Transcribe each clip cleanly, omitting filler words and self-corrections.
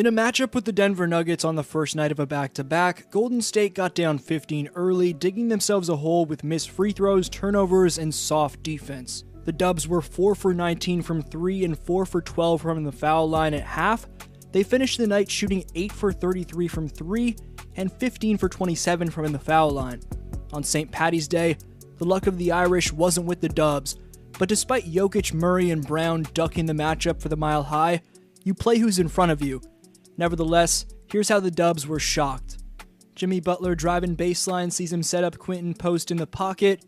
In a matchup with the Denver Nuggets on the first night of a back-to-back, Golden State got down 15 early, digging themselves a hole with missed free throws, turnovers, and soft defense. The Dubs were 4 for 19 from 3 and 4 for 12 from the foul line at half. They finished the night shooting 8 for 33 from 3 and 15 for 27 from the foul line. On St. Paddy's Day, the luck of the Irish wasn't with the Dubs, but despite Jokić, Murray, and Brown ducking the matchup for the mile high, you play who's in front of you. Nevertheless, here's how the Dubs were shocked. Jimmy Butler driving baseline sees him set up Quentin Post in the pocket.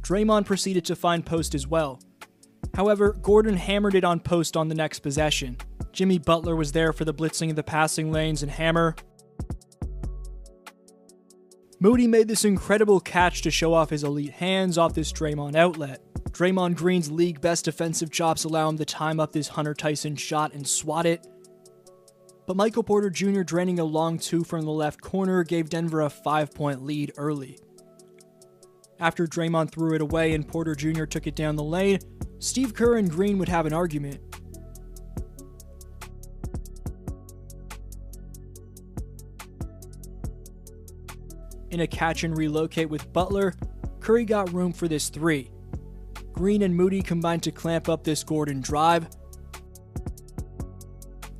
Draymond proceeded to find Post as well. However, Gordon hammered it on Post on the next possession. Jimmy Butler was there for the blitzing of the passing lanes and hammer. Moody made this incredible catch to show off his elite hands off this Draymond outlet. Draymond Green's league best defensive chops allow him to time up this Hunter Tyson shot and swat it. But Michael Porter Jr. draining a long two from the left corner gave Denver a 5-point lead early. After Draymond threw it away and Porter Jr. took it down the lane, Steve Kerr and Green would have an argument. In a catch and relocate with Butler, Curry got room for this three. Green and Moody combined to clamp up this Gordon drive.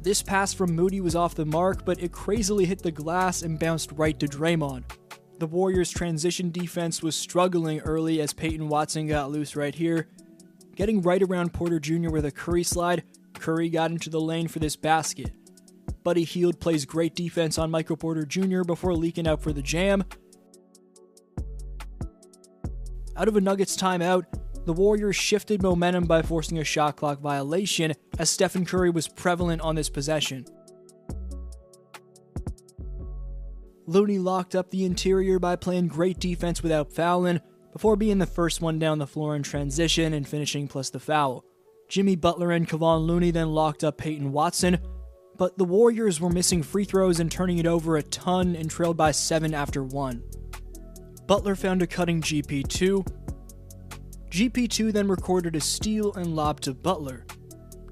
This pass from Moody was off the mark, but it crazily hit the glass and bounced right to Draymond. The Warriors' transition defense was struggling early as Peyton Watson got loose right here. Getting right around Porter Jr. with a Curry slide, Curry got into the lane for this basket. Buddy Hield plays great defense on Michael Porter Jr. before leaking out for the jam. Out of a Nuggets timeout, the Warriors shifted momentum by forcing a shot clock violation as Stephen Curry was prevalent on this possession. Looney locked up the interior by playing great defense without fouling, before being the first one down the floor in transition and finishing plus the foul. Jimmy Butler and Kevon Looney then locked up Peyton Watson, but the Warriors were missing free throws and turning it over a ton and trailed by 7 after 1. Butler found a cutting GP2. GP2 then recorded a steal and lob to Butler.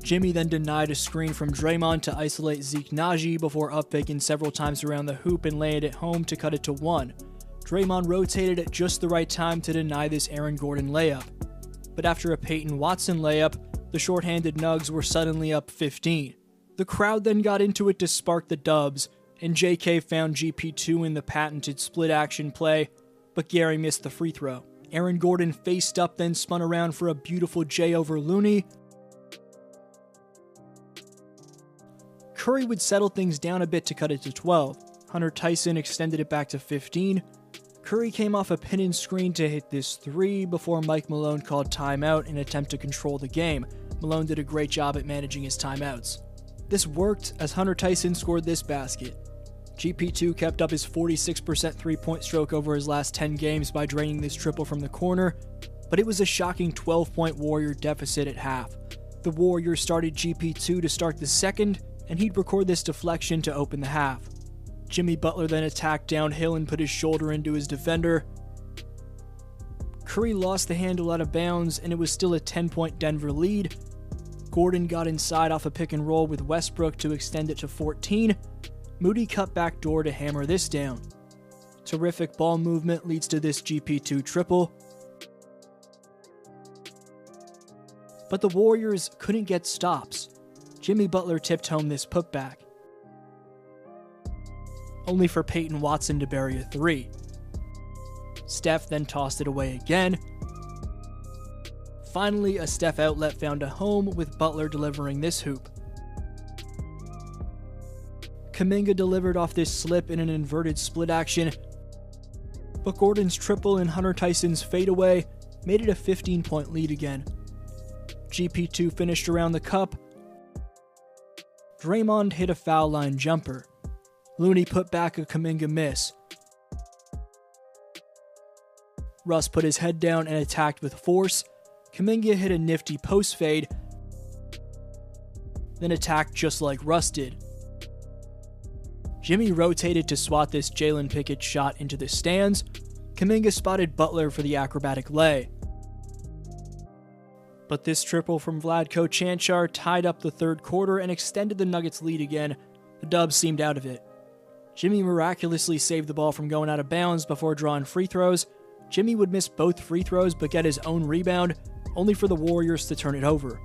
Jimmy then denied a screen from Draymond to isolate Zeke Naji before up-faking several times around the hoop and laying it home to cut it to 1. Draymond rotated at just the right time to deny this Aaron Gordon layup. But after a Peyton Watson layup, the shorthanded Nugs were suddenly up 15. The crowd then got into it to spark the Dubs, and JK found GP2 in the patented split-action play, but Gary missed the free throw. Aaron Gordon faced up, then spun around for a beautiful J over Looney. Curry would settle things down a bit to cut it to 12. Hunter Tyson extended it back to 15. Curry came off a pin and screen to hit this 3 before Mike Malone called timeout in an attempt to control the game. Malone did a great job at managing his timeouts. This worked as Hunter Tyson scored this basket. GP2 kept up his 46% three-point stroke over his last 10 games by draining this triple from the corner, but it was a shocking 12-point Warrior deficit at half. The Warriors started GP2 to start the second, and he'd record this deflection to open the half. Jimmy Butler then attacked downhill and put his shoulder into his defender. Curry lost the handle out of bounds, and it was still a 10-point Denver lead. Gordon got inside off a pick and roll with Westbrook to extend it to 14. Moody cut back door to hammer this down. Terrific ball movement leads to this GP2 triple. But the Warriors couldn't get stops. Jimmy Butler tipped home this putback, only for Peyton Watson to bury a 3. Steph then tossed it away again. Finally, a Steph outlet found a home with Butler delivering this hoop. Kuminga delivered off this slip in an inverted split action, but Gordon's triple and Hunter Tyson's fadeaway made it a 15-point lead again. GP2 finished around the cup. Draymond hit a foul line jumper. Looney put back a Kuminga miss. Russ put his head down and attacked with force. Kuminga hit a nifty post fade, then attacked just like Russ did. Jimmy rotated to swat this Jalen Pickett shot into the stands. Kuminga spotted Butler for the acrobatic lay. But this triple from Vlatko Cancar tied up the third quarter and extended the Nuggets' lead again The Dubs seemed out of it. Jimmy miraculously saved the ball from going out of bounds before drawing free throws. Jimmy would miss both free throws but get his own rebound, only for the Warriors to turn it over.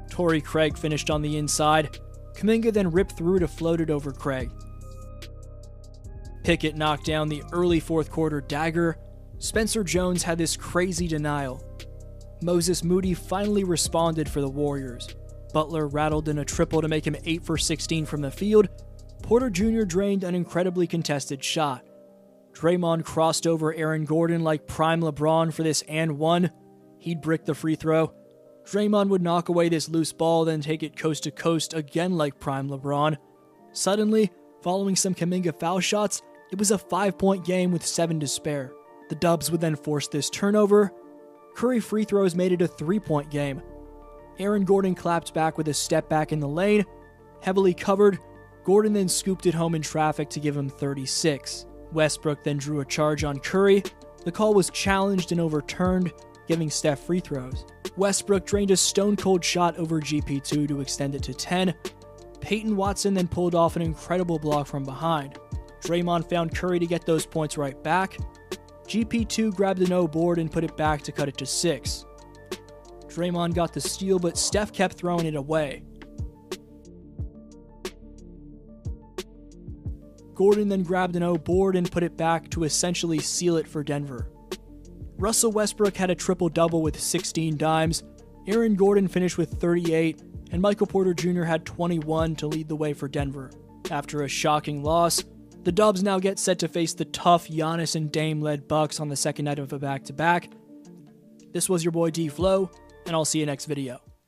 Torrey Craig finished on the inside. Kuminga then ripped through to float it over Craig. Pickett knocked down the early fourth quarter dagger. Spencer Jones had this crazy denial. Moses Moody finally responded for the Warriors. Butler rattled in a triple to make him 8 for 16 from the field. Porter Jr. drained an incredibly contested shot. Draymond crossed over Aaron Gordon like prime LeBron for this and one. He'd brick the free throw. Draymond would knock away this loose ball, then take it coast to coast again like prime LeBron. Suddenly, following some Kuminga foul shots, it was a 5-point game with 7 to spare. The Dubs would then force this turnover. Curry free throws made it a 3-point game. Aaron Gordon clapped back with a step back in the lane. Heavily covered, Gordon then scooped it home in traffic to give him 36. Westbrook then drew a charge on Curry. The call was challenged and overturned, giving Steph free throws. Westbrook drained a stone-cold shot over GP2 to extend it to 10. Peyton Watson then pulled off an incredible block from behind. Draymond found Curry to get those points right back. GP2 grabbed the no board and put it back to cut it to 6. Draymond got the steal, but Steph kept throwing it away. Gordon then grabbed an no board and put it back to essentially seal it for Denver. Russell Westbrook had a triple-double with 16 dimes. Aaron Gordon finished with 38, and Michael Porter Jr. had 21 to lead the way for Denver. After a shocking loss, the Dubs now get set to face the tough Giannis and Dame-led Bucks on the second night of a back-to-back. This was your boy D-Flow, and I'll see you next video.